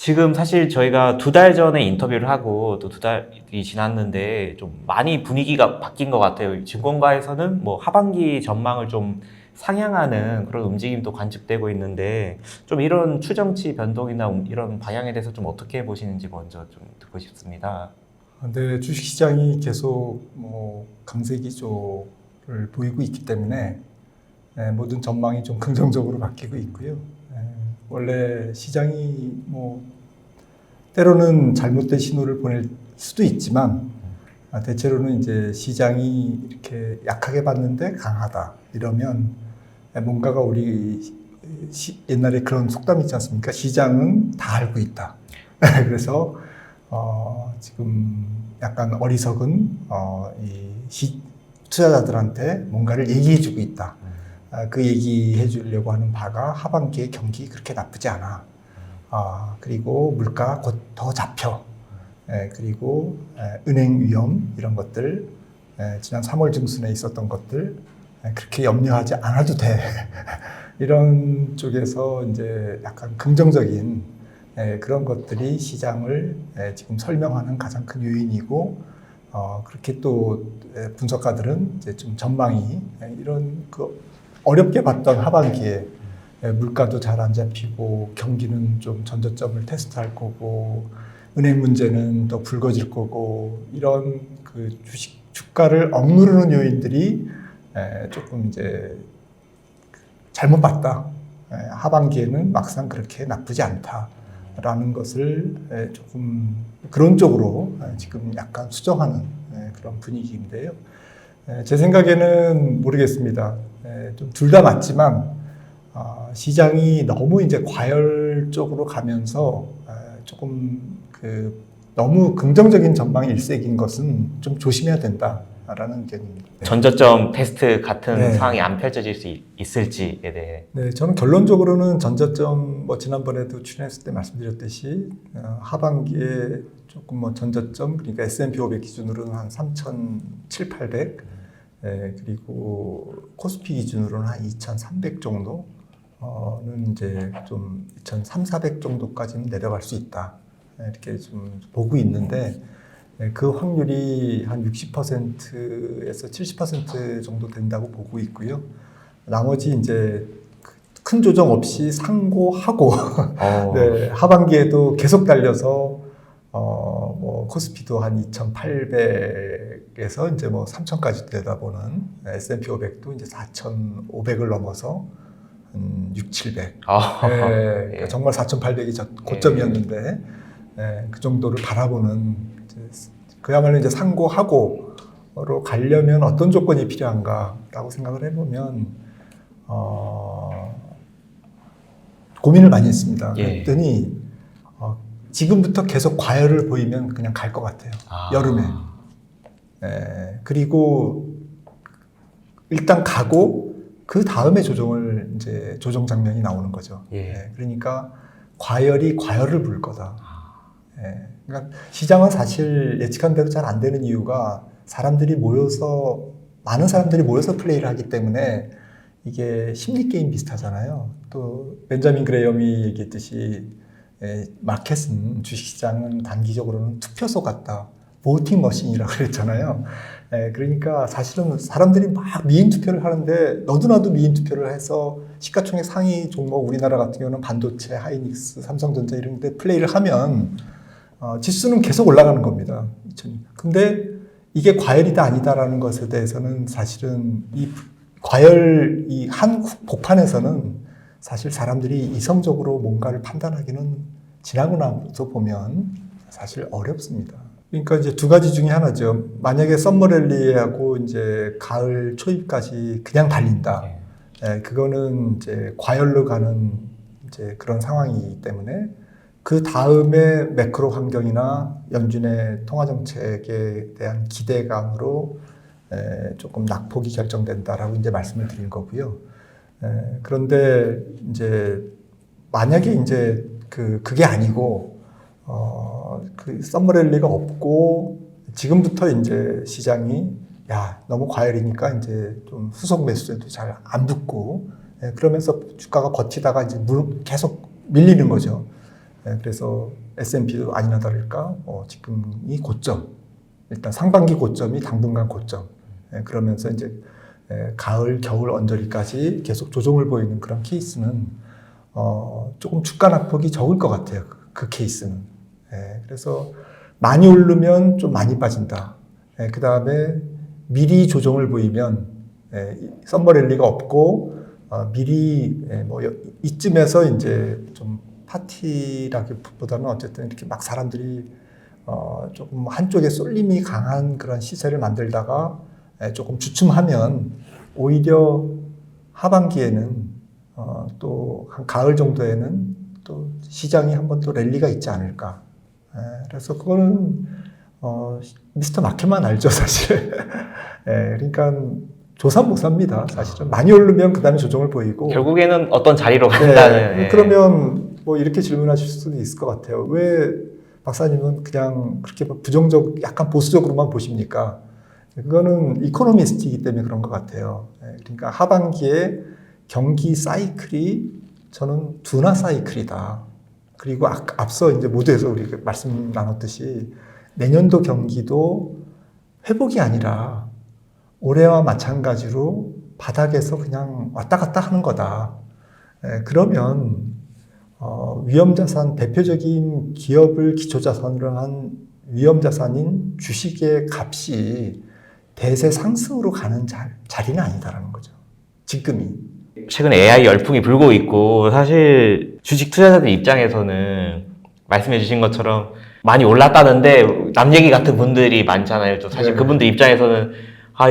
지금 사실 저희가 2달 전에 인터뷰를 하고 또 2달이 지났는데 좀 많이 분위기가 바뀐 것 같아요. 증권가에서는 뭐 하반기 전망을 좀 상향하는 그런 움직임도 관측되고 있는데 좀 이런 추정치 변동이나 이런 방향에 대해서 좀 어떻게 보시는지 먼저 좀 듣고 싶습니다. 근데 주식시장이 계속 강세 기조를 보이고 있기 때문에 모든 전망이 좀 긍정적으로 바뀌고 있고요. 원래 시장이 때로는 잘못된 신호를 보낼 수도 있지만 대체로는 이제 시장이 이렇게 약하게 봤는데 강하다 이러면 뭔가가 우리 옛날에 그런 속담이 있지 않습니까? 시장은 다 알고 있다. 그래서 지금 약간 어리석은 투자자들한테 뭔가를 얘기해주고 있다. 그 얘기해 주려고 하는 바가 하반기에 경기 그렇게 나쁘지 않아. 그리고 물가 곧 더 잡혀. 그리고 은행 위험 이런 것들, 지난 3월 중순에 있었던 것들 그렇게 염려하지 않아도 돼. 이런 쪽에서 이제 약간 긍정적인 그런 것들이 시장을 지금 설명하는 가장 큰 요인이고, 그렇게 또 분석가들은 이제 좀 전망이 이런 어렵게 봤던 하반기에 물가도 잘 안 잡히고 경기는 좀 전저점을 테스트할 거고 은행 문제는 더 불거질 거고 이런 그 주가를 억누르는 요인들이 조금 이제 잘못 봤다. 하반기에는 막상 그렇게 나쁘지 않다라는 것을 조금 그런 쪽으로 지금 약간 수정하는 그런 분위기인데요. 제 생각에는 모르겠습니다. 좀 둘 다 맞지만 시장이 너무 이제 과열적으로 가면서 조금 너무 긍정적인 전망이 일색인 것은 좀 조심해야 된다라는 의견입니다. 전저점 테스트 같은 네. 상황이 안 펼쳐질 수 있을지에 대해. 네, 저는 결론적으로는 전저점 지난번에도 출연했을 때 말씀드렸듯이 하반기에 조금 전저점 그러니까 S&P 500 기준으로는 한 3,700, 800 그리고 코스피 기준으로는 한 2,300 정도는 이제 좀 2,300, 400 정도까지는 내려갈 수 있다. 이렇게 좀 보고 있는데 그 확률이 한 60%에서 70% 정도 된다고 보고 있고요. 나머지 이제 큰 조정 없이 상고하고 네, 하반기에도 계속 달려서 코스피도 한 2,800에서 이제 3,000까지 내다보는 S&P 500도 이제 4,500을 넘어서 6, 700. 그러니까 정말 4,800이 고점이었는데 그 정도를 바라보는 그야말로 이제 상고하고로 가려면 어떤 조건이 필요한가라고 생각을 해보면 고민을 많이 했습니다. 그랬더니 지금부터 계속 과열을 보이면 그냥 갈 것 같아요. 여름에. 그리고 일단 가고 그 다음에 조정 장면이 나오는 거죠. 그러니까 과열을 부를 거다. 그러니까 시장은 사실 예측한 대로 잘 안 되는 이유가 많은 사람들이 모여서 플레이를 하기 때문에 이게 심리 게임 비슷하잖아요. 또 벤자민 그레이엄이 얘기했듯이 마켓은 주식시장은 단기적으로는 투표소 같다. 보팅 머신이라고 그랬잖아요. 그러니까 사실은 사람들이 막 미인 투표를 하는데 너도 나도 미인 투표를 해서 시가총액 상위 종목 우리나라 같은 경우는 반도체, 하이닉스, 삼성전자 이런 데 플레이를 하면 지수는 계속 올라가는 겁니다. 근데 이게 과열이다 아니다라는 것에 대해서는 사실은 이 한 복판에서는 사실 사람들이 이성적으로 뭔가를 판단하기는 지나고 나서 보면 사실 어렵습니다. 그러니까 이제 두 가지 중에 하나죠. 만약에 썸머랠리하고 이제 가을 초입까지 그냥 달린다. 그거는 이제 과열로 가는 이제 그런 상황이기 때문에 그 다음에 매크로 환경이나 연준의 통화 정책에 대한 기대감으로 조금 낙폭이 결정된다라고 이제 말씀을 드린 거고요. 그런데 이제 만약에 이제 그게 아니고 그 썸머랠리가 없고 지금부터 이제 시장이 너무 과열이니까 이제 좀 후속 매수세도 잘 안 붙고 그러면서 주가가 버티다가 이제 계속 밀리는 거죠. 그래서 S&P도 아니나 다를까 지금이 고점, 일단 상반기 고점이 당분간 고점. 그러면서 이제 가을, 겨울 언저리까지 계속 조정을 보이는 그런 케이스는 조금 주가 낙폭이 적을 것 같아요. 그 케이스는. 그래서 많이 오르면 좀 많이 빠진다. 그 다음에 미리 조정을 보이면 썸머랠리가 없고 미리 이쯤에서 이제 좀 파티라기보다는 어쨌든 이렇게 막 사람들이 조금 한쪽에 쏠림이 강한 그런 시세를 만들다가 조금 주춤하면 오히려 하반기에는 또 한 가을 정도에는 또 시장이 한번 또 랠리가 있지 않을까. 그래서 그거는 미스터 마켓만 알죠, 사실. 그러니까 조사 못 삽니다, 사실은. 많이 오르면 그 다음에 조정을 보이고. 결국에는 어떤 자리로 간다는. 그러면 뭐 이렇게 질문하실 수도 있을 것 같아요. 왜 박사님은 그냥 그렇게 부정적, 약간 보수적으로만 보십니까? 그거는 이코노미스트이기 때문에 그런 것 같아요. 그러니까 하반기에 경기 사이클이 저는 둔화 사이클이다. 그리고 앞서 이제 모두에서 우리 말씀 나눴듯이 내년도 경기도 회복이 아니라 올해와 마찬가지로 바닥에서 그냥 왔다 갔다 하는 거다. 그러면 위험자산, 대표적인 기업을 기초자산으로 한 위험자산인 주식의 값이 대세 상승으로 가는 자리는 아니다라는 거죠. 지금이. 최근에 AI 열풍이 불고 있고 사실 주식 투자자들 입장에서는 말씀해 주신 것처럼 많이 올랐다는데 남 얘기 같은 분들이 많잖아요. 또 사실 그분들 입장에서는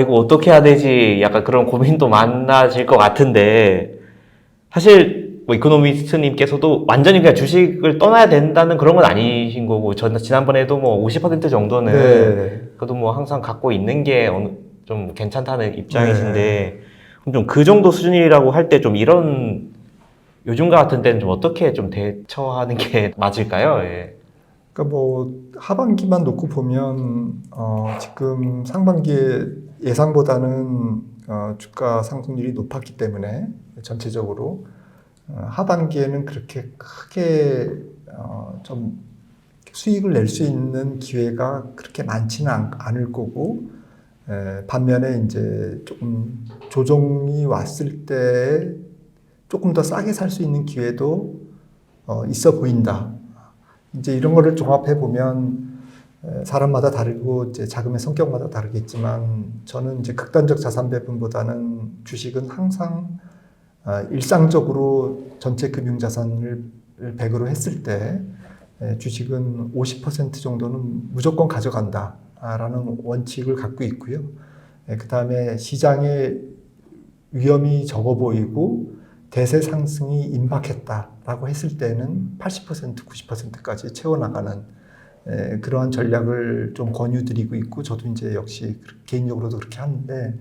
이거 어떻게 해야 되지? 약간 그런 고민도 많아질 것 같은데 사실 뭐 이코노미스트님께서도 완전히 그냥 주식을 떠나야 된다는 그런 건 아니신 거고 지난번에도 뭐 50% 정도는 그래도 뭐 항상 갖고 있는 게 좀 괜찮다는 입장이신데 좀 그 정도 수준이라고 할 때 좀 이런 요즘과 같은 때는 좀 어떻게 좀 대처하는 게 맞을까요? 그러니까 뭐 하반기만 놓고 보면 지금 상반기에 예상보다는 주가 상승률이 높았기 때문에 전체적으로 하반기에는 그렇게 크게 좀 수익을 낼 수 있는 기회가 그렇게 많지는 않을 거고 반면에 이제 조금 조정이 왔을 때 조금 더 싸게 살 수 있는 기회도 있어 보인다. 이제 이런 거를 종합해 보면 사람마다 다르고 이제 자금의 성격마다 다르겠지만 저는 이제 극단적 자산 배분보다는 주식은 항상 일상적으로 전체 금융 자산을 100으로 했을 때 주식은 50% 정도는 무조건 가져간다라는 원칙을 갖고 있고요. 그 다음에 시장의 위험이 적어 보이고 대세 상승이 임박했다라고 했을 때는 80%, 90%까지 채워나가는 그러한 전략을 좀 권유드리고 있고 저도 이제 역시 개인적으로도 그렇게 하는데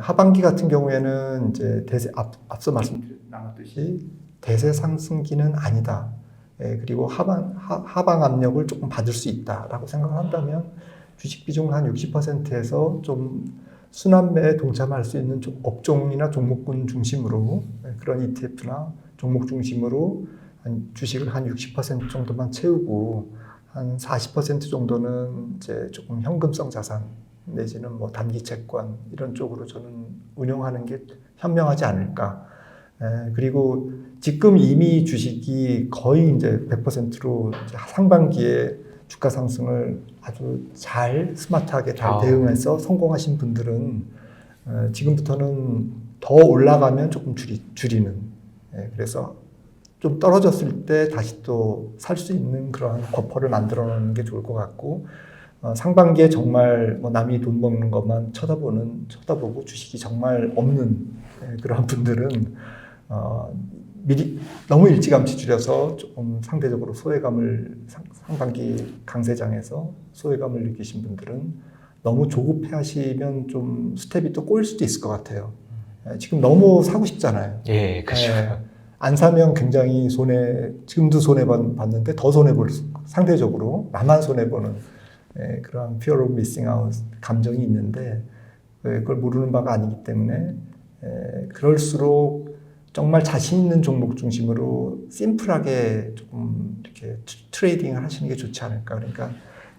하반기 같은 경우에는 이제 앞서 말씀 나눴듯이 대세 상승기는 아니다. 그리고 하방 압력을 조금 받을 수 있다라고 생각한다면 주식 비중 한 60%에서 좀 순환매에 동참할 수 있는 업종이나 종목군 중심으로 그런 ETF나 종목 중심으로 주식을 한 60% 정도만 채우고 한 40% 정도는 이제 조금 현금성 자산 내지는 뭐 단기 채권 이런 쪽으로 저는 운영하는 게 현명하지 않을까. 그리고 지금 이미 주식이 거의 이제 100%로 상반기에 주가 상승을 아주 잘 스마트하게 잘 대응해서 성공하신 분들은 지금부터는 더 올라가면 조금 줄이는 그래서 좀 떨어졌을 때 다시 또 살 수 있는 그런 버퍼를 만들어 놓는 게 좋을 것 같고 상반기에 정말 뭐 남이 돈 먹는 것만 쳐다보고 주식이 정말 없는 그런 분들은 미리 너무 일찌감치 줄여서 조금 상대적으로 소외감을 상반기 강세장에서 소외감을 느끼신 분들은 너무 조급해 하시면 좀 스텝이 또 꼬일 수도 있을 것 같아요. 지금 너무 사고 싶잖아요. 예, 그렇죠. 안 사면 굉장히 지금도 손해봤는데 더 상대적으로 나만 손해보는 그런 fear of missing out 감정이 있는데 그걸 모르는 바가 아니기 때문에 그럴수록 정말 자신 있는 종목 중심으로 심플하게 조금 이렇게 트레이딩을 하시는 게 좋지 않을까. 그러니까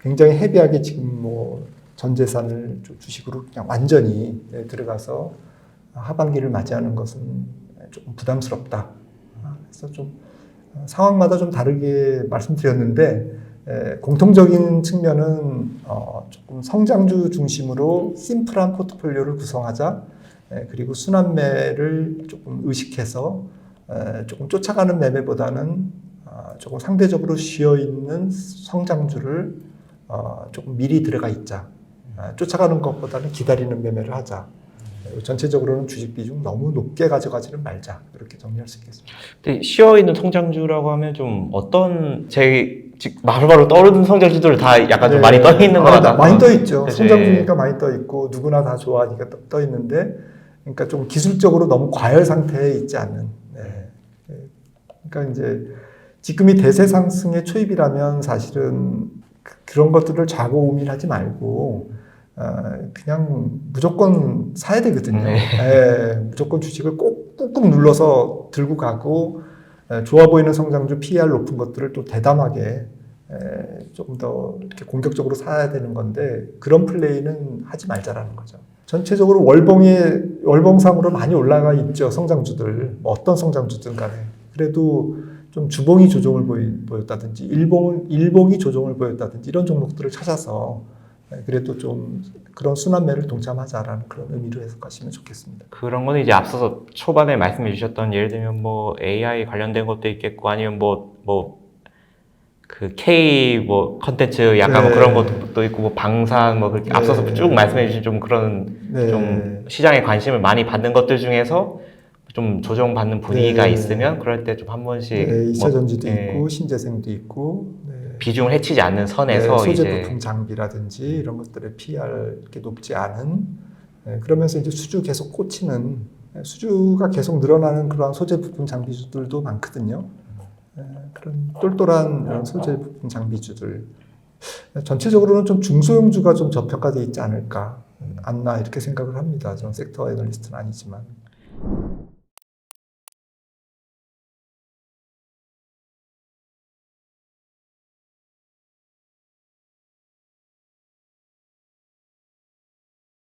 굉장히 헤비하게 지금 뭐 전 재산을 주식으로 그냥 완전히 들어가서 하반기를 맞이하는 것은 조금 부담스럽다. 그래서 좀 상황마다 좀 다르게 말씀드렸는데 공통적인 측면은 조금 성장주 중심으로 심플한 포트폴리오를 구성하자. 그리고 순환매를 조금 의식해서 조금 쫓아가는 매매보다는 조금 상대적으로 쉬어있는 성장주를 조금 미리 들어가 있자. 쫓아가는 것보다는 기다리는 매매를 하자. 전체적으로는 주식 비중 너무 높게 가져가지는 말자. 이렇게 정리할 수 있겠습니다. 근데 쉬어있는 성장주라고 하면 좀 어떤 바로바로 떠오르는 성장주들 다 약간 좀 많이 떠 있는 것 같아요. 많이 떠 있죠. 그치? 성장주니까 많이 떠 있고 누구나 다 좋아하니까 떠 있는데, 그러니까 좀 기술적으로 너무 과열 상태에 있지 않는. 그러니까 이제 지금이 대세 상승의 초입이라면 사실은 그런 것들을 좌고우밀하지 말고 그냥 무조건 사야 되거든요. 무조건 주식을 꾹꾹 눌러서 들고 가고 좋아 보이는 성장주 PER 높은 것들을 또 대담하게 조금 더 이렇게 공격적으로 사야 되는 건데, 그런 플레이는 하지 말자라는 거죠. 전체적으로 월봉상으로 많이 올라가 있죠. 성장주들. 뭐 어떤 성장주든 간에. 그래도 좀 주봉이 조정을 보였다든지 일봉이 조정을 보였다든지 이런 종목들을 찾아서 그래도 좀 그런 순환매를 동참하자라는 그런 의미로 해석하시면 좋겠습니다. 그런 거는 이제 앞서서 초반에 말씀해 주셨던, 예를 들면 뭐 AI 관련된 것도 있겠고, 아니면 그 K 컨텐츠 약간 뭐 그런 것도 있고, 뭐 방산 뭐 그렇게 앞서서 쭉 말씀해 주신 좀 그런 좀 시장에 관심을 많이 받는 것들 중에서 좀 조정받는 분위기가 있으면 그럴 때 좀 한 번씩 2차 전지도 있고 신재생도 있고 비중을 해치지 않는 선에서 소재 부품 장비라든지 이런 것들의 PER 이렇게 높지 않은, 그러면서 이제 수주 계속 꽂히는, 수주가 계속 늘어나는 그런 소재 부품 장비주들도 많거든요. 그런 똘똘한 이런 소재 부품 장비주들, 전체적으로는 좀 중소형주가 좀 저평가되어 있지 않을까, 않나 이렇게 생각을 합니다. 저는 섹터 애널리스트는 아니지만.